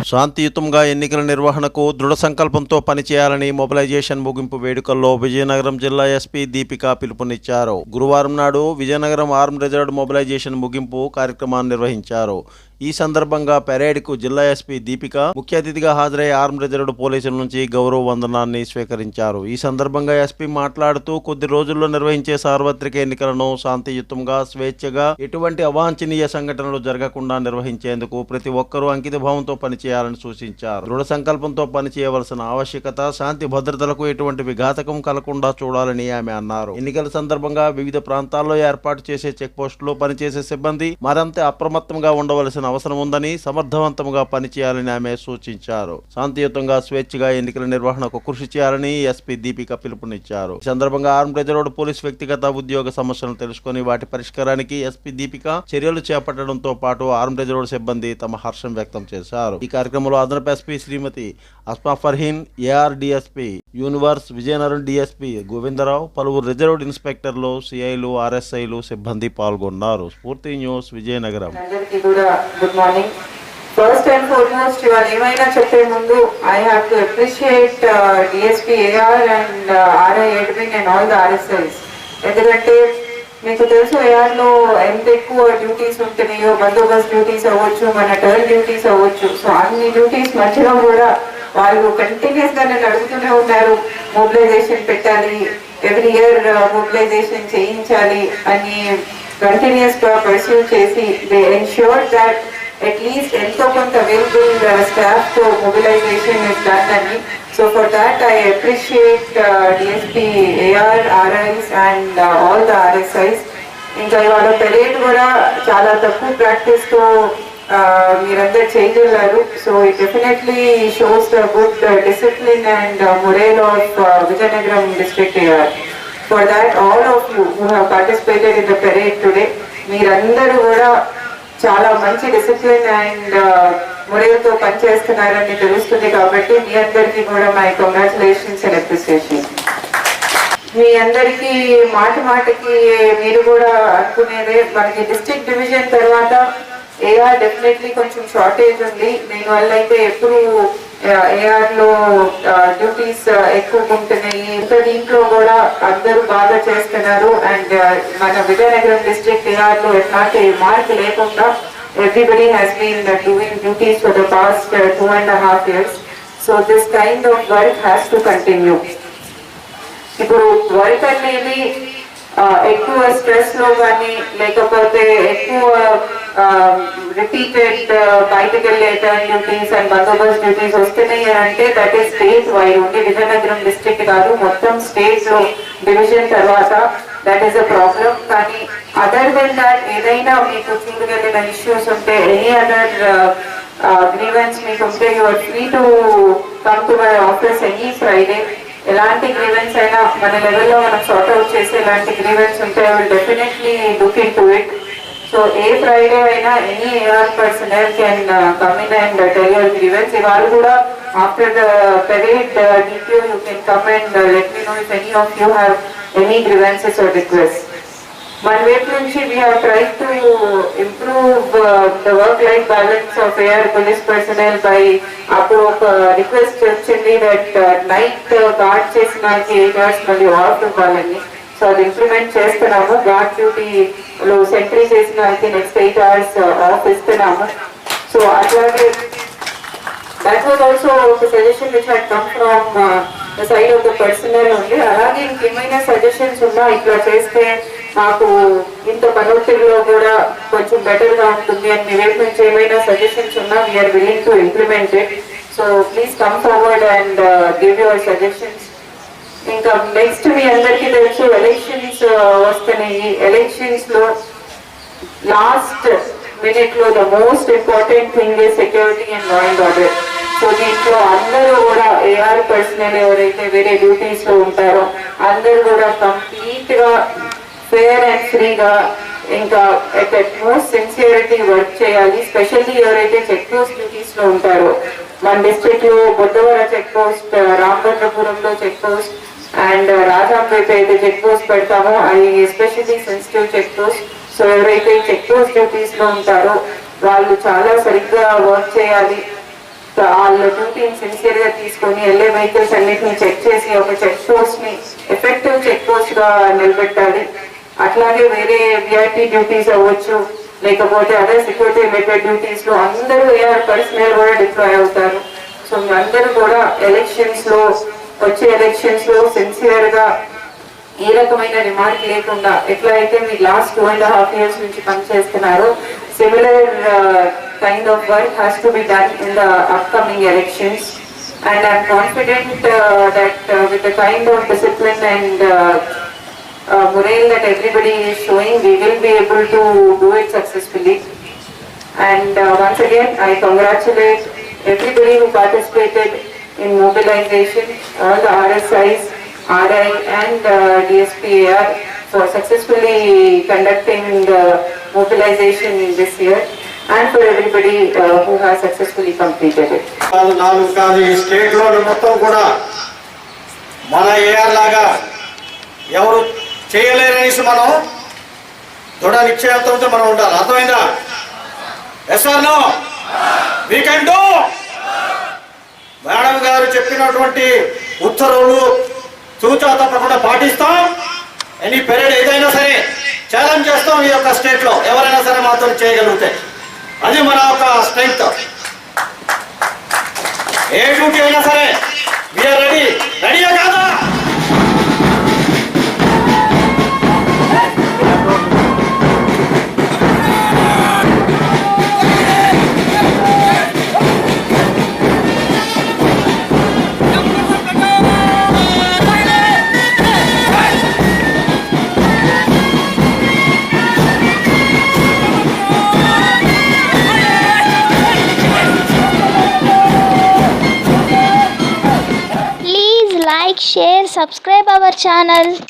శాంతియుతంగా ఎన్నికల నిర్వహణకు దృఢ సంకల్పంతో పనిచేయాలని మొబిలైజేషన్ ముగింపు వేడుకల్లో విజయనగరం జిల్లా ఎస్పీ దీపిక పిలుపునిచ్చారు. గురువారం నాడు విజయనగరం ఆర్మ్ రిజర్వ్డ్ మొబిలైజేషన్ ముగింపు కార్యక్రమాన్ని నిర్వహించారు. ఈ సందర్భంగా పెరేడ్కు జిల్లా ఎస్పీ దీపిక ముఖ్య అతిథిగా హాజరై ఆర్మ్ రిజర్వ్డ్ పోలీసుల నుంచి గౌరవ వందనాన్ని స్వీకరించారు. ఈ సందర్భంగా ఎస్పీ మాట్లాడుతూ కొద్ది రోజుల్లో నిర్వహించే సార్వత్రిక ఎన్నికలను శాంతియుతంగా, స్వేచ్ఛగా, ఎటువంటి అవాంఛనీయ సంఘటనలు జరగకుండా నిర్వహించేందుకు ప్రతి ఒక్కరూ అంకితభావంతో పనిచేయాలని సూచించారు. దృఢ సంకల్పంతో పనిచేయవలసిన ఆవశ్యకత, శాంతి భద్రతలకు ఎటువంటి విఘాతకం కలగకుండా చూడాలని ఆమె అన్నారు. ఎన్నికల సందర్భంగా వివిధ ప్రాంతాల్లో ఏర్పాటు చేసే చెక్ పోస్టులో పనిచేసే సిబ్బంది మరింత అప్రమత్తంగా ఉండవలసిన అవసరం ఉందని, సమర్థవంతంగా పనిచేయాలని ఆమె సూచించారు. శాంతియుతంగా, స్వేచ్ఛగా ఎన్నికల నిర్వహణకు కృషి చేయాలని ఎస్పీ దీపిక పిలుపునిచ్చారు. ఈ సందర్భంగా ఆర్మ్ రిజర్వ్డ్ పోలీస్ వ్యక్తిగత ఉద్యోగ సమస్యలను తెలుసుకుని వాటి పరిష్కారానికి ఎస్పీ దీపిక చర్యలు చేపట్టడంతో పాటు ఆర్మ్ రిజర్వ్డ్ సిబ్బంది తమ హర్షం వ్యక్తం చేశారు. ఈ కార్యక్రమంలో అదనపు SP Srimati Asma Farheen, AR DSP యూనివర్స్, విజయనగరం డిఎస్పీ గోవిందరావు, పలువురు రిజర్వ్డ్ ఇన్స్పెక్టర్లు, సిఐలు, ఆర్ఎస్ఐలు సిబ్బంది పాల్గొన్నారు. Spoorthi news, Vizianagaram. Good morning. First and foremost ఇవాళ ఏమైనా చెప్పే ముందు I have to appreciate DSP AR and RI admin and all the RSIs. ఎందుకంటే మీకు తెలుసు ఏఆర్లో ఎంత ఎక్కువ డ్యూటీస్ ఉంటున్నాయో, బందోబస్తు డ్యూటీస్ అవ్వచ్చు, మన టర్న్ డ్యూటీస్ అవ్వచ్చు. సో అన్ని డ్యూటీస్ మధ్యలో కూడా వాళ్ళు కంటిన్యూస్ గా నన్ను అడుగుతూనే ఉన్నారు, మొబిలైజేషన్ పెట్టాలి, ఎవ్రీ ఇయర్ మొబిలైజేషన్ చేయించాలి అని కంటిన్యూస్ గా పర్సూ చేసి దే ఎన్ష్యూర్ దట్ అట్లీస్ట్ ఎంతో కొంత అవైలబుల్ స్టాఫ్ తో మొబిలైజేషన్ ఇస్ డన్ అని. So for that I appreciate DSP AR, RIs and all the RSIs. ఇంకా ఇవాళ పెరేడ్ కూడా చాలా తక్కువ ప్రాక్టీస్ తో మీరందరూ చేయగలరు. So it definitely shows the good discipline and morale of Vizianagaram district AR. For that, all of you who have participated in the parade today, మీరందరూ కూడా చాలా మంచి డిసిప్లిన్ అండ్ మొరేల్తో పనిచేస్తున్నారని తెలుస్తుంది. కాబట్టి మీ అందరికీ కూడా మై కంగ్రాచులేషన్స్ అండ్ అప్రిసియేషన్. మీ అందరికీ మాటికి మీరు కూడా అనుకునేదే, మనకి డిస్ట్రిక్ట్ డివిజన్ తర్వాత ఏఆర్ డెఫినెట్లీ కొంచెం షార్టేజ్ ఉంది. దీనివల్ల అయితే ఎప్పుడు ఏఆర్ లో డ్యూటీస్ ఎక్కువ ఉంటున్నాయి. ఇంకా దీంట్లో కూడా అందరూ బాగా చేస్తున్నారు. అండ్ మన విజయనగరం డిస్ట్రిక్ట్ ఏఆర్ లో ఎట్లాంటి మార్పు లేకుండా everybody has been doing duties for the past 2.5 years. So this kind of work has to continue. ఇప్పుడు వర్క్ అనేది ఎక్కువ స్ట్రెస్ లో కానీ, లేకపోతే ఎక్కువ రిపీటెడ్ బయటకు వెళ్ళే టర్న్ డ్యూటీస్ అండ్ బందోబస్తు డ్యూటీస్ వస్తున్నాయి అంటే that is state wide. Only Vizianagaram district కాదు, మొత్తం స్టేట్ లో డివిజన్ తర్వాత దట్ ఈస్ అ ప్రాబ్లం. కానీ అదర్ దెన్ దాట్ ఏదైనా మీకు చూడగలిగిన ఇష్యూస్ ఉంటే, ఎనీ అదర్ గ్రీవెన్స్ మీకు ఉంటే, you are free to come to my office any Friday. ఎలాంటి గ్రీవెన్స్ అయినా మన లెవెల్లో మనం సార్ట్ అవుట్ చేసి ఎలాంటి గ్రీవెన్స్ ఉంటే I will definitely look into it. So a Friday అయినా any AR personnel can come in and tell your grievance. ఇవాళ కూడా ఆఫ్టర్ ద పెరేడ్ డిక్యూ you can come and let me know if any of you have any grievances or request. మన వైపు నుంచి we have tried to improve the work life balance of AR police personnel by, అప్పుడు ఒక request వచ్చింది that night gourd చేసిన 8 hours మళ్ళీ of ఇవ్వాలని. So అది ఇంప్లిమెంట్ చేస్తున్నాము. గార్డ్ డ్యూటీలో సెంట్రీ చేసిన నెక్స్ట్ 8 hours ఆఫ్ ఇస్తున్నాము. సో అట్లాగే దట్ వాజ్ ఆల్సో ఒక suggestion which had come from the side of the personal ఉంది. అలాగే ఇంకేమైనా సజెషన్స్ ఉన్నా ఇట్లా చేస్తే నాకు ఇంత పనొత్తిడిలో కూడా కొంచెం బెటర్గా ఉంటుంది అని మీ వైపు నుంచి ఏమైనా సజెషన్స్ ఉన్నా we are willing to implement it. So please come forward and give your suggestions. ఇంకా నెక్స్ట్ మీ అందరికీ తెలుసు ఎలక్షన్స్ వస్తున్నాయి. ఎలక్షన్స్ లో లాస్ట్ మినిట్ లో the most important thing is security and law and order. So దీంట్లో అందరూ కూడా ఏఆర్ పర్సనల్ ఎవరైతే వేరే డ్యూటీస్ లో ఉంటారో అందరూ కూడా కంప్లీట్ గా ఫేర్ అండ్ ఫ్రీగా, ఇంకా అట్ మోస్ట్ సిన్సియరిటీ వర్క్ చేయాలి. స్పెషల్లీ ఎవరైతే చెక్ పోస్ట్ డ్యూటీస్ లో ఉంటారో, మన డిస్ట్రిక్ట్ లో బుద్ధవర చెక్ పోస్ట్, రామభద్రపురంలో చెక్ పోస్ట్ అండ్ రాజాంపేట అయితే చెక్ పోస్ట్ పెడతామో అది especially sensitive check post. So ఎవరైతే చెక్ పోస్ట్ డ్యూటీస్ లో ఉంటారో వాళ్ళు చాలా సరిగ్గా వర్క్ చేయాలి. వాళ్ళ డ్యూటీని సిన్సియర్గా తీసుకొని వెళ్ళే వెహికల్స్ అన్నిటిని చెక్ చేసి ఒక చెక్ పోస్ట్ని ఎఫెక్టివ్ చెక్ పోస్ట్గా నిలబెట్టాలి. అట్లాగే వేరే విఐపి డ్యూటీస్ అవ్వచ్చు, లేకపోతే అదే సెక్యూరిటీ రిలేటెడ్ డ్యూటీస్లో అందరూ ఏఆర్ పర్సనల్ కూడా డిప్లాయ్ అవుతారు. సో మీ అందరూ కూడా ఎలక్షన్స్లో వచ్చే ఎలక్షన్స్లో సిన్సియర్గా ఏ రకమైన రిమార్క్ లేకుండా ఎట్లా అయితే మీరు లాస్ట్ 2.5 years నుంచి పనిచేస్తున్నారో similar kind of work has to be done in the upcoming elections. And I'm confident that with the kind of discipline and morale that everybody is showing, we will be able to do it successfully. And once again, I congratulate everybody who participated in mobilization, all the RSIs, RI and DSPAR for successfully conducting the mobilization this year, and for everybody who has successfully completed it. ఈ స్టేట్లో మొత్తం కూడా మన AR లాగా ఎవరు చేయలేరనేసి మనం దృఢ నిశ్చయంతో మనం ఉండాలి. అర్థమైందా? Yes or no? We can do. Madam గారు చెప్పినటువంటి ఉత్తర్వులు తూచా తప్పకుండా పాటిస్తాం. ఎనీ పీరియడ్ ఏదైనా సరే ఛాలెంజ్ చేస్తాం. ఈ యొక్క స్టేట్లో ఎవరైనా సరే మాతో చేయగలిగితే అది మన యొక్క స్ట్రెంగ్త్. ఏ డ్యూటీ అయినా సరే వీఆర్ రెడీ. రెడీయా కాదా? Like, share, subscribe our channel.